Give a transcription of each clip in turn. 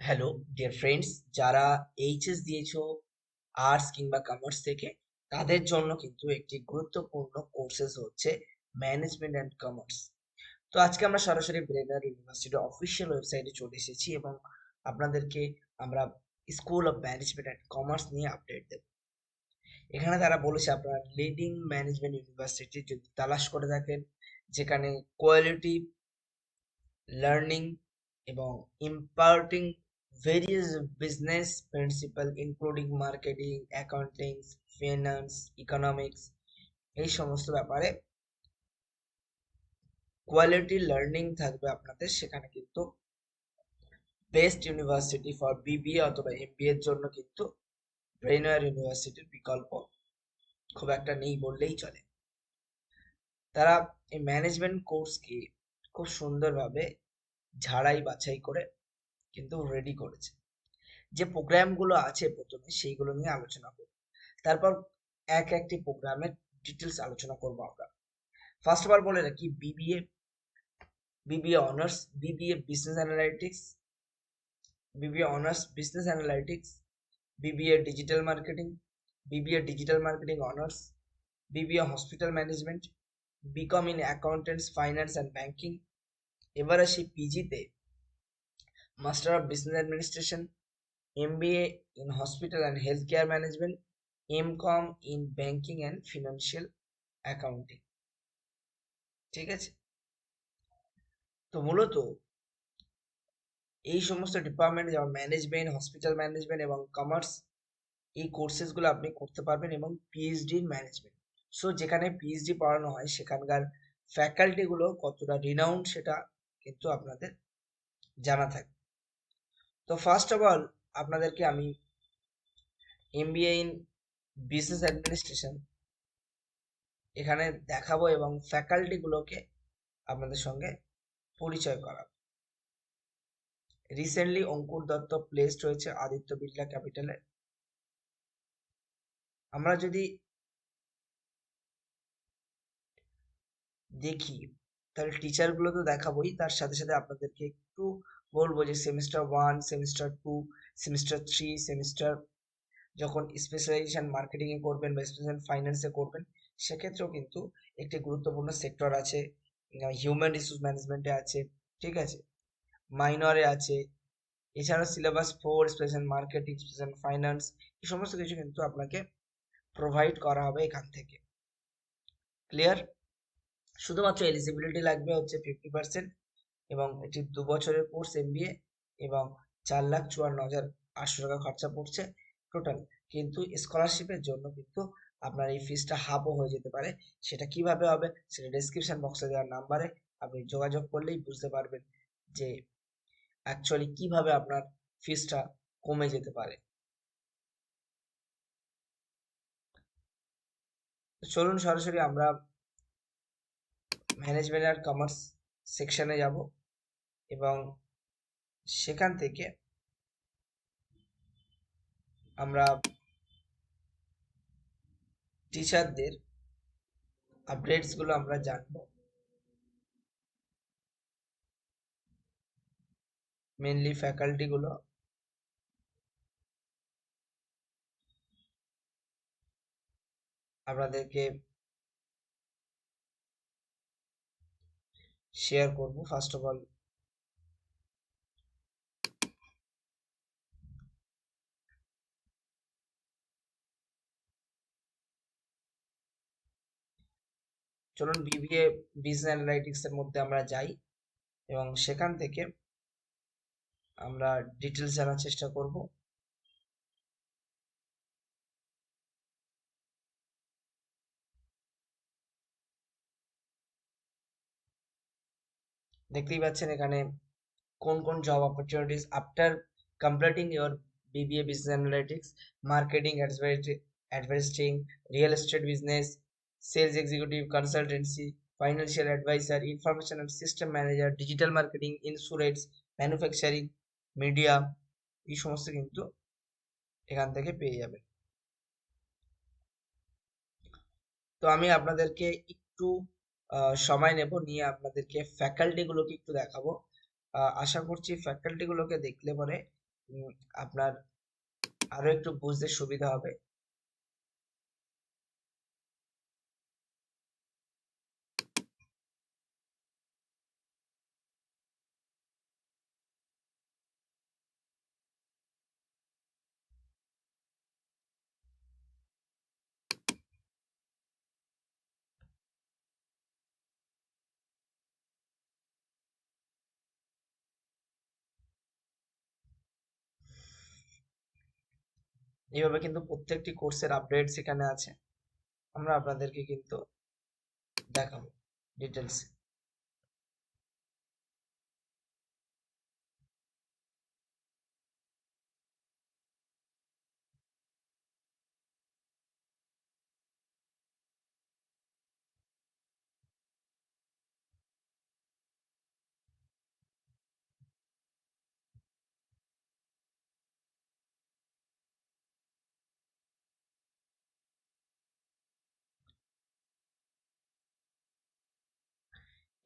Hello dear friends, যারা HS দিয়েছো arts কিংবা কমার্স থেকে, তাদের জন্য কিন্তু একটি গুরুত্বপূর্ণ কোর্সেস হচ্ছে ম্যানেজমেন্ট অ্যান্ড কমার্স। তো আজকে আমরা সরাসরি ব্রেনার ইউনিভার্সিটির অফিসিয়াল ওয়েবসাইটে চলে এসেছি এবং আপনাদেরকে আমরা school of management and commerce নিয়ে আপডেট দেব। এখানে তারা বলেছে আপনারা লিডিং ম্যানেজমেন্ট ইউনিভার্সিটি যদি তালাশ করে থাকেন, যেখানে কোয়ালিটি লার্নিং এবং imparting various business principle including marketing, accounting, finance, economics, এই সমস্ত ব্যাপারে কোয়ালিটি লার্নিং থাকবে আপনাদের, সেখানে কিন্তু বেস্ট ইউনিভার্সিটি ফর বিবিএ অথবা এমবিএ এর জন্য কিন্তু ব্রেনওয়্যার ইউনিভার্সিটির বিকল্প খুব একটা নেই বললেই চলে। তারা এই ম্যানেজমেন্ট কোর্সকে খুব সুন্দরভাবে ঝাড়াই বাছাই করে কিন্তু রেডি করেছে। যে প্রোগ্রামগুলো আছে প্রথমে সেইগুলো নিয়ে আলোচনা করব, তারপর এক একটি প্রোগ্রামের ডিটেলস আলোচনা করব আমরা। ফার্স্ট অফ অল বলে রাখি, BBA honours, BBA honours business analytics, BBA digital marketing, BBA digital marketing honours, BBA hospital management, BCom in accountants finance and banking. এবার আসি পিজিতে, master of business administration, MBA in Hospital and Healthcare Management, MCOM in Banking and Financial Accounting। ঠিক আছে, তো মূলত এই সমস্ত department যেমন ম্যানেজমেন্ট, হসপিটাল ম্যানেজমেন্ট এবং কমার্স, এই কোর্সেসগুলো আপনি করতে পারবেন এবং পিএইচডি ইন ম্যানেজমেন্ট। সো যেখানে পিএইচডি পড়ানো হয় সেখানকার ফ্যাকাল্টিগুলো কতটা রিনাউন্ড সেটা কিন্তু আপনাদের জানা থাকবে। তো ফার্স্ট অফ অল আপনাদেরকে আমি MBA ইন বিজনেস অ্যাডমিনিস্ট্রেশন এখানে দেখাবো এবং ফ্যাকাল্টিগুলোকে আপনাদের সঙ্গে পরিচয় করাবো। রিসেন্টলি অঙ্কুর দত্ত প্লেসড হয়েছে আদিত্য বিড়লা ক্যাপিটালে। আমরা যদি দেখি তাহলে টিচারগুলো তো দেখাবোই, তার সাথে সাথে আপনাদেরকে একটু বলবো যে সেমিস্টার 1, সেমিস্টার 2, সেমিস্টার 3, সেমিস্টার যখন স্পেশালাইজেশন মার্কেটিং এ করবেন বা স্পেশাল ফাইন্যান্সে করবেন, সেক্ষেত্রেও কিন্তু একটি গুরুত্বপূর্ণ সেক্টর আছে, হিউম্যান রিসোর্স ম্যানেজমেন্টে আছে, ঠিক আছে, মাইনরে আছে। এছাড়া syllabus 4, special marketing, special finance, এই সমস্ত কিছু কিন্তু আপনাকে প্রোভাইড করা হবে এখান থেকে। ক্লিয়ার? শুধুমাত্র এলিজিবিলিটি লাগবে হচ্ছে 50%, এবং এটি 2 বছরের কোর্স এমবিএ এবং 4,54,800 টাকা খরচা পড়ছে টোটাল। কিন্তু স্কলারশিপের জন্য কিন্তু আপনার এই ফিসটা হাফও হয়ে যেতে পারে। সেটা কিভাবে হবে সেটা ডেসক্রিপশন বক্সে দেওয়ার নাম্বারে আপনি যোগাযোগ করলেই বুঝতে পারবেন যে অ্যাকচুয়ালি কিভাবে আপনার ফিসটা কমে যেতে পারে। চলুন সরাসরি আমরা ম্যানেজমেন্ট আর কমার্স সেকশনে যাব এবং সেখান থেকে আমরা টিচারদের আপডেটস গুলো আমরা জানবো। মেনলি ফ্যাকাল্টি গুলো আপনাদেরকে শেয়ার করব। ফার্স্ট অফ অল চলুন বিবিএ বিজনেস অ্যানালাইটিক্স এর মধ্যে আমরা যাই এবং সেখান থেকে আমরা ডিটেলস জানার চেষ্টা করব। দেখতেই পাচ্ছেন এখানে কোন কোন job opportunities after completing your BBA business analytics: marketing, advertising, real estate business, sales executive, consultancy, financial adviser, information and system manager, digital marketing, insurance, manufacturing, media, এই সমস্ত কিন্তু এখান থেকে পেয়ে যাবেন। তো আমি আপনাদেরকে একটু সময় নেব, নিয়ে আপনাদেরকে ফ্যাকাল্টি গুলোকে একটু দেখাবো। আশা করছি ফ্যাকাল্টি গুলোকে দেখলে পরে আপনার আরো একটু বুঝতে সুবিধা হবে। এইভাবে কিন্তু প্রত্যেকটি কোর্সের আপডেট সেখানে আছে, আমরা আপনাদেরকে কিন্তু দেখাবো ডিটেলস।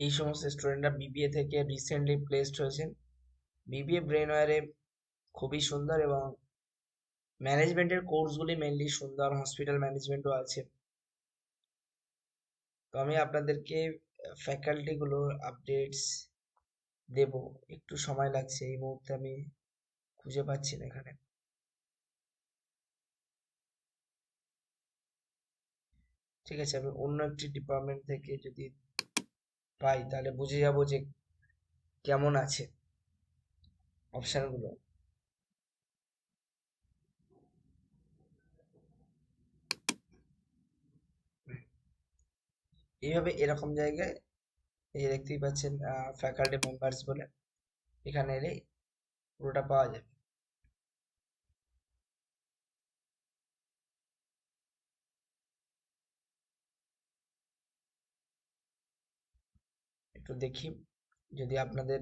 এই সমস্ত স্টুডেন্টরা বিবিএ থেকে রিসেন্টলি প্লেসড হয়েছেন। বিবিএ ব্রেনওয়্যারে খুবই সুন্দর এবং ম্যানেজমেন্টের কোর্সগুলি মেনলি সুন্দর, হসপিটাল ম্যানেজমেন্টও আছে। তো আমি আপনাদেরকে ফ্যাকাল্টিগুলোর আপডেটস দেব, একটু সময় লাগছে, এই মুহূর্তে আমি খুঁজে পাচ্ছি না এখানে। ঠিক আছে, আমি অন্য একটি ডিপার্টমেন্ট থেকে যদি পাই তাহলে বুঝে যাব যে কেমন আছে অপশনগুলো। এইভাবে এরকম জায়গায় এই যে দেখতেই পাচ্ছেন ফ্যাকাল্টি মেম্বার্স বলে, এখানে এলেই পুরোটা পাওয়া যাবে। একটু দেখি যদি আপনাদের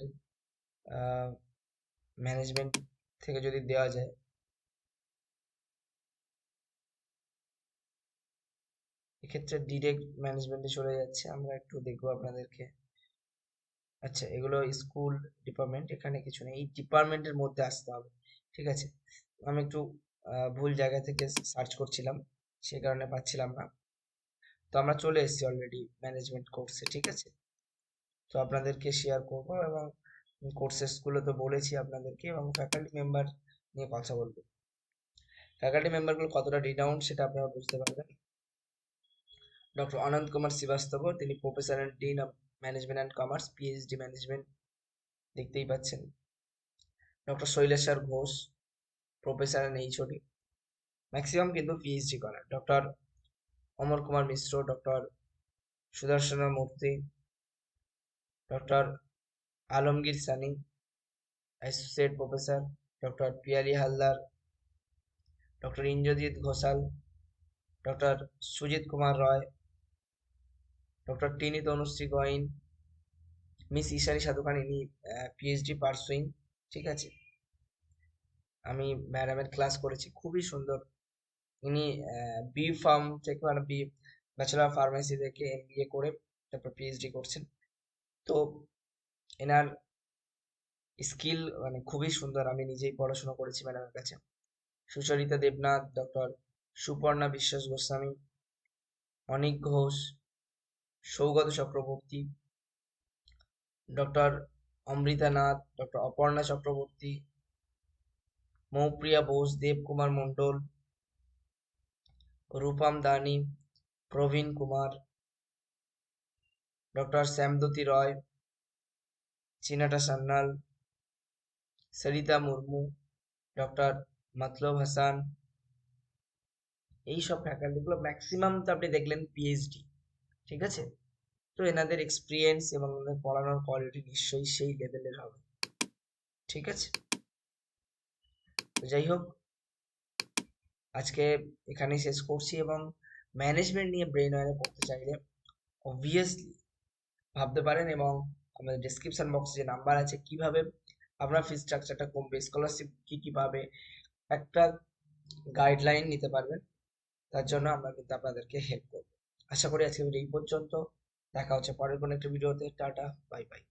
ম্যানেজমেন্ট থেকে যদি দেওয়া যায়। এক্ষেত্রে ডিরেক্ট ম্যানেজমেন্টে চলে যাচ্ছে, আমরা একটু দেখবো আপনাদেরকে। আচ্ছা, এগুলো স্কুল ডিপার্টমেন্ট, এখানে কিছু নেই, এই ডিপার্টমেন্টের মধ্যে আসতে হবে। ঠিক আছে, আমি একটু ভুল জায়গা থেকে সার্চ করছিলাম, সে কারণে পাচ্ছিলাম না। তো আমরা চলে এসেছি অলরেডি ম্যানেজমেন্ট কোর্সে। ঠিক আছে, তো আপনাদেরকে শেয়ার করব এবং কোর্সেসগুলো তো বলেছি আপনাদেরকে, এবং ফ্যাকাল্টি মেম্বার নিয়ে কথা বলবো। ফ্যাকাল্টি মেম্বারগুলো কতটা রিনাউন্ড সেটা আপনারা বুঝতে পারবেন। ডক্টর অনন্ত কুমার শ্রীবাস্তব, তিনি professor and dean of management and commerce, PhD management, দেখতেই পাচ্ছেন। Doctor Shaileshwar Ghosh, professor and HOD, maximum কিন্তু পিএইচডি করা। Doctor Amar Kumar Mishra, doctor Sudarshan Murthy, doctor Alamgir Sani, associate professor, doctor Piyali Haldar, doctor Indrajit Ghoshal, doctor Sujit Kumar Roy, doctor Tini Tanushree Goyen, miss Ishani Sadhukhan, ইনি পিএইচডি পার্সুইং। ঠিক আছে, আমি ম্যাডামের ক্লাস করেছি, খুবই সুন্দর। ইনি বি ফার্ম থেকে, মানে বি ব্যাচেলার ফার্মেসি থেকে এমবিএ করে তারপর পিএইচডি করছেন। তো এনার স্কিল মানে খুবই সুন্দর, আমি নিজেই পড়াশোনা করেছি ম্যাডামের কাছে। সুচরিতা দেবনাথ, ডক্টর সুপর্ণা বিশ্বাস গোস্বামী, অনিক ঘোষ, সৌগত চক্রবর্তী, ডক্টর অমৃতা নাথ, ডক্টর অপর্ণা চক্রবর্তী, মৌপ্রিয়া বোস, দেব কুমার মণ্ডল, রূপম দানি, প্রবীণ কুমার, ডক্টর শ্যামদতী রয়, চিনাটা সান্যাল, সরিতা মুর্মু, ডক্টর মতলব হাসান। এইসব ফ্যাকাল্টিগুলো ম্যাক্সিমাম তো আপনি দেখলেন পিএইচডি। ঠিক আছে, তো এনাদের এক্সপিরিয়েন্স এবং ওনাদের পড়ানোর কোয়ালিটি নিশ্চয়ই সেই লেভেলের হবে। ঠিক আছে, তো যাই হোক, আজকে এখানেই শেষ করছি। এবং ম্যানেজমেন্ট নিয়ে ব্রেন ওয়্যারে পড়তে চাইলে অবভিয়াসলি ভাবতে পারেন, এবং আমাদের ডেসক্রিপশন বক্সে যে নাম্বার আছে, কিভাবে আপনার ফি স্ট্রাকচারটা কমবে, স্কলারশিপ কি কি পাবে, একটা গাইডলাইন নিতে পারবেন। তার জন্য আমরা কিন্তু আপনাদেরকে হেল্প করবো। আশা করি আজকে ভিডিও এই পর্যন্ত, দেখা হচ্ছে পরের কোনো একটা ভিডিওতে। Tata, bye bye.